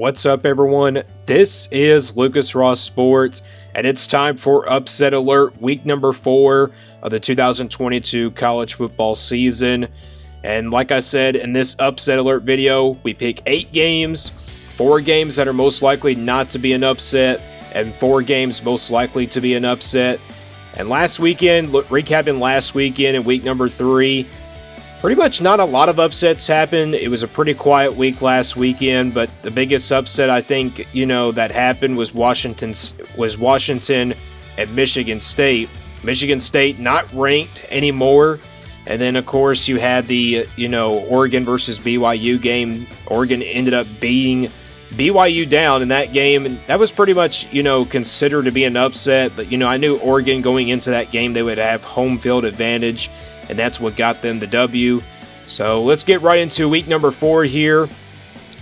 What's up, everyone? This is Lucas Ross Sports, and it's time for Upset Alert, week number 4 of the 2022 college football season. And like I said, in this Upset Alert video, we pick 8 games, 4 games that are most likely not to be an upset, and 4 games most likely to be an upset. And last weekend, recapping last weekend in week number 3, pretty much not a lot of upsets happened. It was a pretty quiet week last weekend, but the biggest upset I think, that happened was Washington and Michigan State. Michigan State not ranked anymore. And then, of course, you had the, Oregon versus BYU game. Oregon ended up beating BYU down in that game, and that was pretty much, considered to be an upset. But, I knew Oregon going into that game, they would have home field advantage, and that's what got them the W. So let's get right into week number 4 here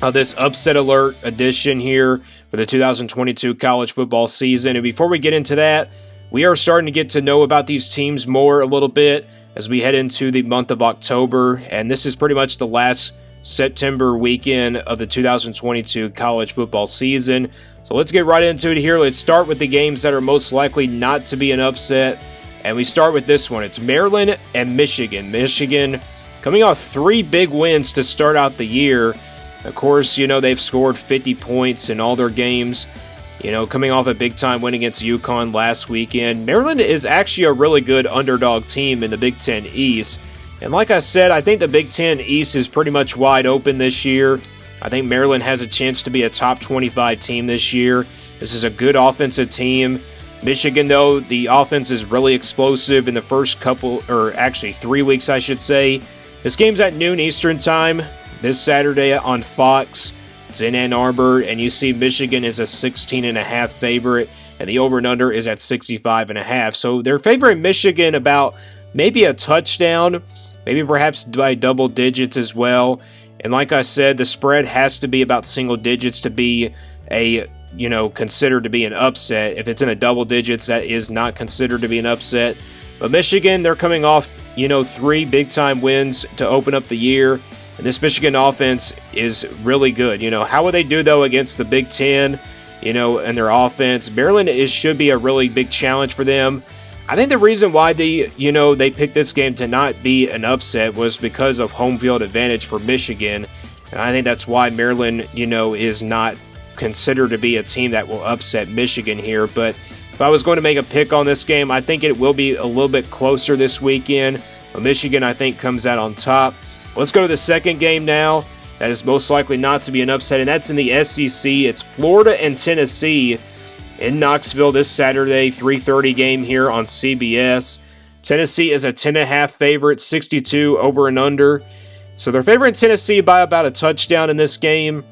of this Upset Alert edition here for the 2022 college football season. And before we get into that, we are starting to get to know about these teams more a little bit as we head into the month of October. And this is pretty much the last September weekend of the 2022 college football season. So let's get right into it here. Let's start with the games that are most likely not to be an upset. And we start with this one. It's Maryland and Michigan. Michigan coming off 3 big wins to start out the year. Of course, they've scored 50 points in all their games. Coming off a big-time win against UConn last weekend. Maryland is actually a really good underdog team in the Big Ten East. And like I said, I think the Big Ten East is pretty much wide open this year. I think Maryland has a chance to be a top 25 team this year. This is a good offensive team. Michigan, though, the offense is really explosive in the first 3 weeks, I should say. This game's at noon Eastern time this Saturday on Fox. It's in Ann Arbor, and you see Michigan is a 16.5 favorite, and the over and under is at 65.5. So they're favoring Michigan about maybe a touchdown, maybe perhaps by double digits as well. And like I said, the spread has to be about single digits to be considered to be an upset. If it's in a double digits, that is not considered to be an upset. But Michigan, they're coming off, 3 big-time wins to open up the year. And this Michigan offense is really good. How would they do, though, against the Big Ten, and their offense? Maryland should be a really big challenge for them. I think the reason why they picked this game to not be an upset was because of home field advantage for Michigan. And I think that's why Maryland, is not considered to be a team that will upset Michigan here. But if I was going to make a pick on this game, I think it will be a little bit closer this weekend. But Michigan, I think, comes out on top. Let's go to the second game now. That is most likely not to be an upset, and that's in the SEC. It's Florida and Tennessee in Knoxville this Saturday, 3:30 game here on CBS. Tennessee is a 10.5 favorite, 62 over and under. So they're favoring Tennessee by about a touchdown in this game,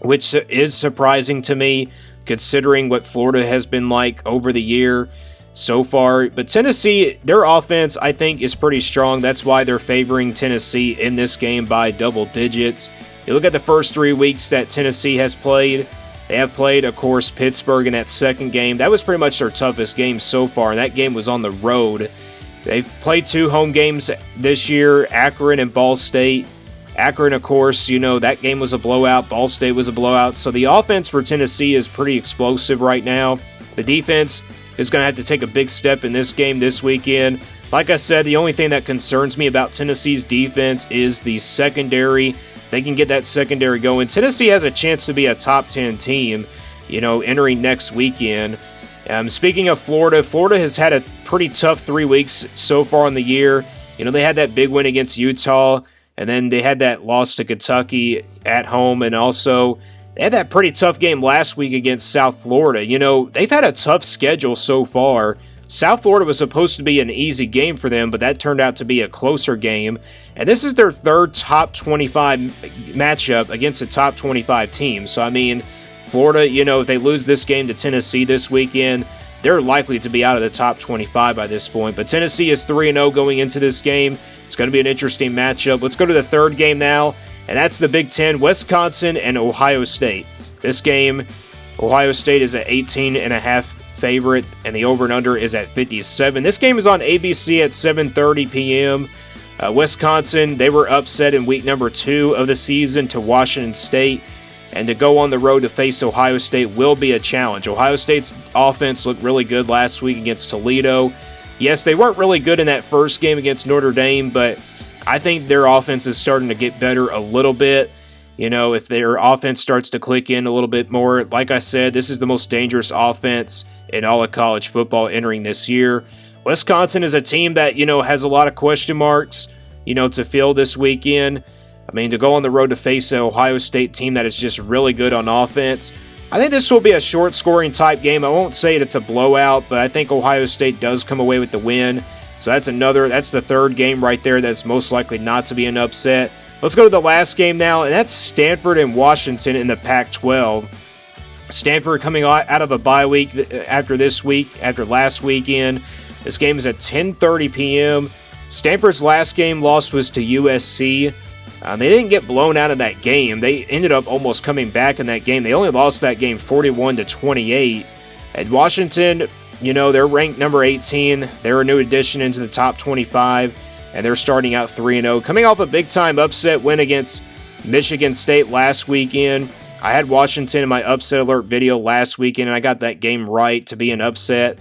which is surprising to me considering what Florida has been like over the year so far. But Tennessee, their offense, I think, is pretty strong. That's why they're favoring Tennessee in this game by double digits. You look at the first 3 weeks that Tennessee has played. They have played, of course, Pittsburgh in that second game. That was pretty much their toughest game so far, and that game was on the road. They've played 2 home games this year, Akron and Ball State. Akron, of course, that game was a blowout. Ball State was a blowout. So the offense for Tennessee is pretty explosive right now. The defense is going to have to take a big step in this game this weekend. Like I said, the only thing that concerns me about Tennessee's defense is the secondary. They can get that secondary going. Tennessee has a chance to be a top 10 team, entering next weekend. Speaking of Florida, Florida has had a pretty tough 3 weeks so far in the year. They had that big win against Utah, and then they had that loss to Kentucky at home, and also they had that pretty tough game last week against South Florida. They've had a tough schedule so far. South Florida was supposed to be an easy game for them, but that turned out to be a closer game. And this is their 3rd top 25 matchup against a top 25 team. So, Florida, if they lose this game to Tennessee this weekend, they're likely to be out of the top 25 by this point. But Tennessee is 3-0 going into this game. It's going to be an interesting matchup. Let's go to the third game now, and that's the Big Ten, Wisconsin and Ohio State. This game, Ohio State is an 18.5 favorite, and the over and under is at 57. This game is on ABC at 7:30 p.m. Wisconsin, they were upset in week number 2 of the season to Washington State. and to go on the road to face Ohio State will be a challenge. Ohio State's offense looked really good last week against Toledo. Yes, they weren't really good in that first game against Notre Dame, but I think their offense is starting to get better a little bit. You know, if their offense starts to click in a little bit more, like I said, this is the most dangerous offense in all of college football entering this year. Wisconsin is a team that, has a lot of question marks, to fill this weekend. I mean, to go on the road to face an Ohio State team that is just really good on offense. I think this will be a short-scoring type game. I won't say it's a blowout, but I think Ohio State does come away with the win. So that's the third game right there that's most likely not to be an upset. Let's go to the last game now, and that's Stanford and Washington in the Pac-12. Stanford coming out of a bye week after last weekend. This game is at 10:30 p.m. Stanford's last game loss was to USC. They didn't get blown out of that game. They ended up almost coming back in that game. They only lost that game 41-28. At Washington, they're ranked number 18. They're a new addition into the top 25. And they're starting out 3-0. Coming off a big-time upset win against Michigan State last weekend. I had Washington in my upset alert video last weekend, and I got that game right to be an upset.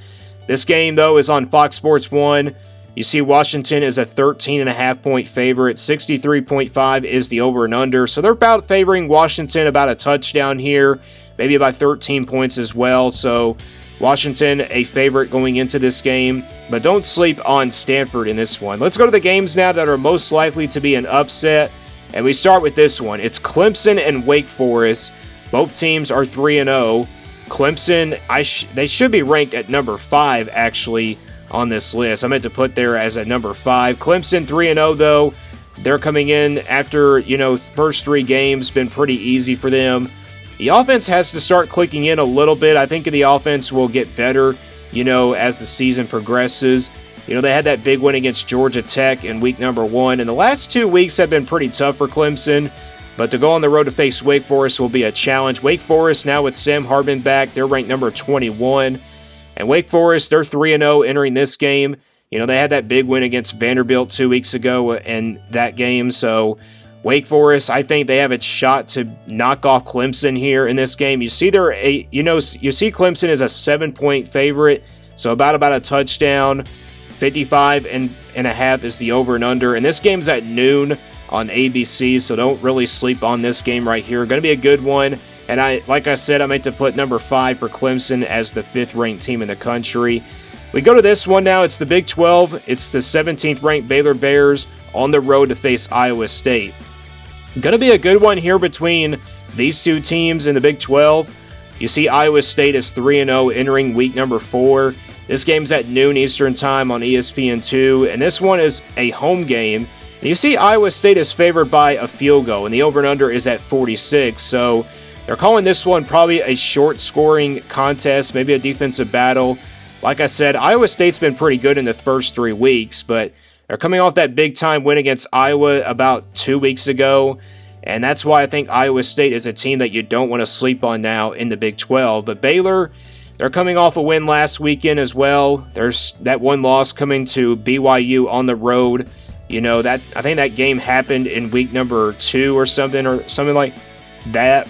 This game, though, is on Fox Sports 1. You see Washington is a 13.5-point favorite. 63.5 is the over and under. So they're about favoring Washington about a touchdown here, maybe by 13 points as well. So Washington, a favorite going into this game, but don't sleep on Stanford in this one. Let's go to the games now that are most likely to be an upset, and we start with this one. It's Clemson and Wake Forest. Both teams are 3-0. Clemson, they should be ranked at number 5, actually, on this list. I meant to put there as a number 5. Clemson 3-0, though. They're coming in after, first 3 games, been pretty easy for them. The offense has to start clicking in a little bit. I think the offense will get better, as the season progresses. They had that big win against Georgia Tech in week number 1, and the last 2 weeks have been pretty tough for Clemson. But to go on the road to face Wake Forest will be a challenge. Wake Forest, now with Sam Hartman back, they're ranked number 21. And Wake Forest, they're 3-0 entering this game. They had that big win against Vanderbilt 2 weeks ago in that game, so Wake Forest, I think they have a shot to knock off Clemson here in this game. You see Clemson is a 7-point favorite, so about a touchdown. 55.5 is the over and under. And this game's at noon on ABC, so don't really sleep on this game right here. Going to be a good one. And like I said, I meant to put number 5 for Clemson as the 5th ranked team in the country. We go to this one now. It's the Big 12. It's the 17th ranked Baylor Bears on the road to face Iowa State. Going to be a good one here between these two teams in the Big 12. You see Iowa State is 3-0 entering week number 4. This game's at noon Eastern time on ESPN2, and this one is a home game. And you see Iowa State is favored by a field goal, and the over and under is at 46. So they're calling this one probably a short-scoring contest, maybe a defensive battle. Like I said, Iowa State's been pretty good in the first 3 weeks, but they're coming off that big-time win against Iowa about 2 weeks ago, and that's why I think Iowa State is a team that you don't want to sleep on now in the Big 12. But Baylor, they're coming off a win last weekend as well. There's that one loss coming to BYU on the road. I think that game happened in week number 2 or something like that.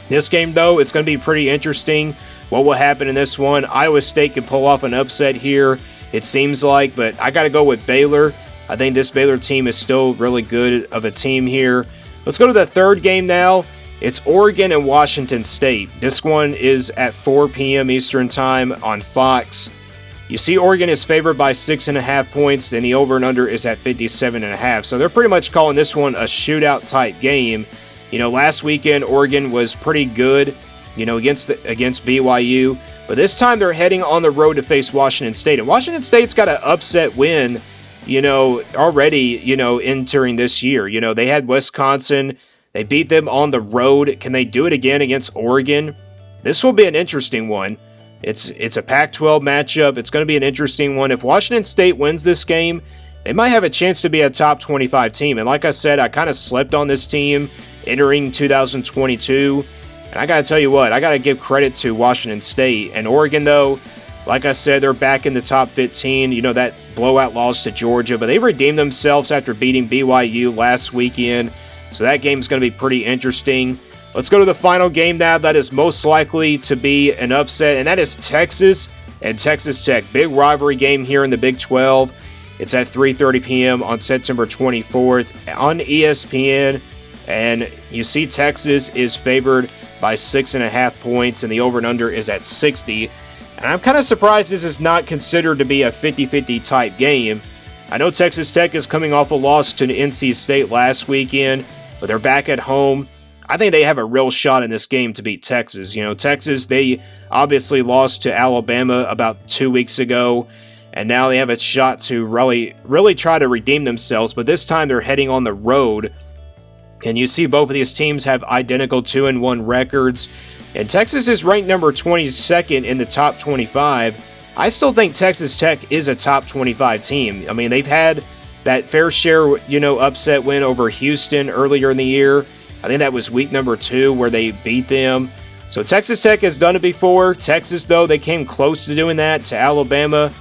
This game, though, it's going to be pretty interesting. What will happen in this one? Iowa State could pull off an upset here, it seems like, but I got to go with Baylor. I think this Baylor team is still really good of a team here. Let's go to the third game now. It's Oregon and Washington State. This one is at 4 p.m. Eastern Time on Fox. You see Oregon is favored by 6.5 points, and the over and under is at 57.5. So they're pretty much calling this one a shootout type game. Last weekend Oregon was pretty good, against BYU. But this time they're heading on the road to face Washington State. And Washington State's got an upset win, already, entering this year. They had Wisconsin. They beat them on the road. Can they do it again against Oregon? This will be an interesting one. It's a Pac-12 matchup. It's going to be an interesting one. If Washington State wins this game, they might have a chance to be a top 25 team. And like I said, I kind of slept on this team entering 2022. And I got to tell you what, I got to give credit to Washington State. And Oregon, though, like I said, they're back in the top 15. That blowout loss to Georgia. But they redeemed themselves after beating BYU last weekend. So that game's going to be pretty interesting. Let's go to the final game now that is most likely to be an upset, and that is Texas and Texas Tech. Big rivalry game here in the Big 12. It's at 3:30 p.m. on September 24th on ESPN, and you see Texas is favored by 6.5 points, and the over and under is at 60. And I'm kind of surprised this is not considered to be a 50-50 type game. I know Texas Tech is coming off a loss to NC State last weekend, but they're back at home. I think they have a real shot in this game to beat Texas. You know, Texas, they obviously lost to Alabama about 2 weeks ago, and now they have a shot to really try to redeem themselves, but this time they're heading on the road. And you see both of these teams have identical 2-1 records, and Texas is ranked number 22nd in the top 25. I still think Texas Tech is a top 25 team. I mean, they've had that fair share, upset win over Houston earlier in the year. I think that was week number 2 where they beat them. So Texas Tech has done it before. Texas, though, they came close to doing that to Alabama.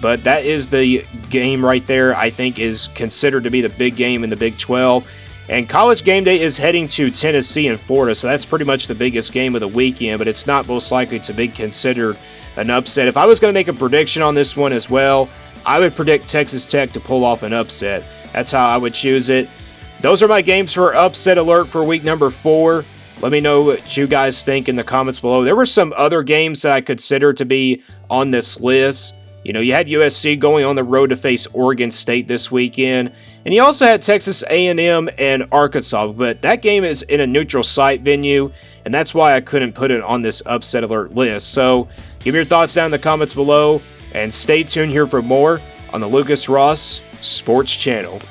But that is the game right there I think is considered to be the big game in the Big 12. And College Game Day is heading to Tennessee and Florida, so that's pretty much the biggest game of the weekend, but it's not most likely to be considered an upset. If I was going to make a prediction on this one as well, I would predict Texas Tech to pull off an upset. That's how I would choose it. Those are my games for Upset Alert for week number 4. Let me know what you guys think in the comments below. There were some other games that I consider to be on this list. You had USC going on the road to face Oregon State this weekend, and you also had Texas A&M and Arkansas, but that game is in a neutral site venue, and that's why I couldn't put it on this Upset Alert list. So give your thoughts down in the comments below, and stay tuned here for more on the Lucas Ross Sports Channel.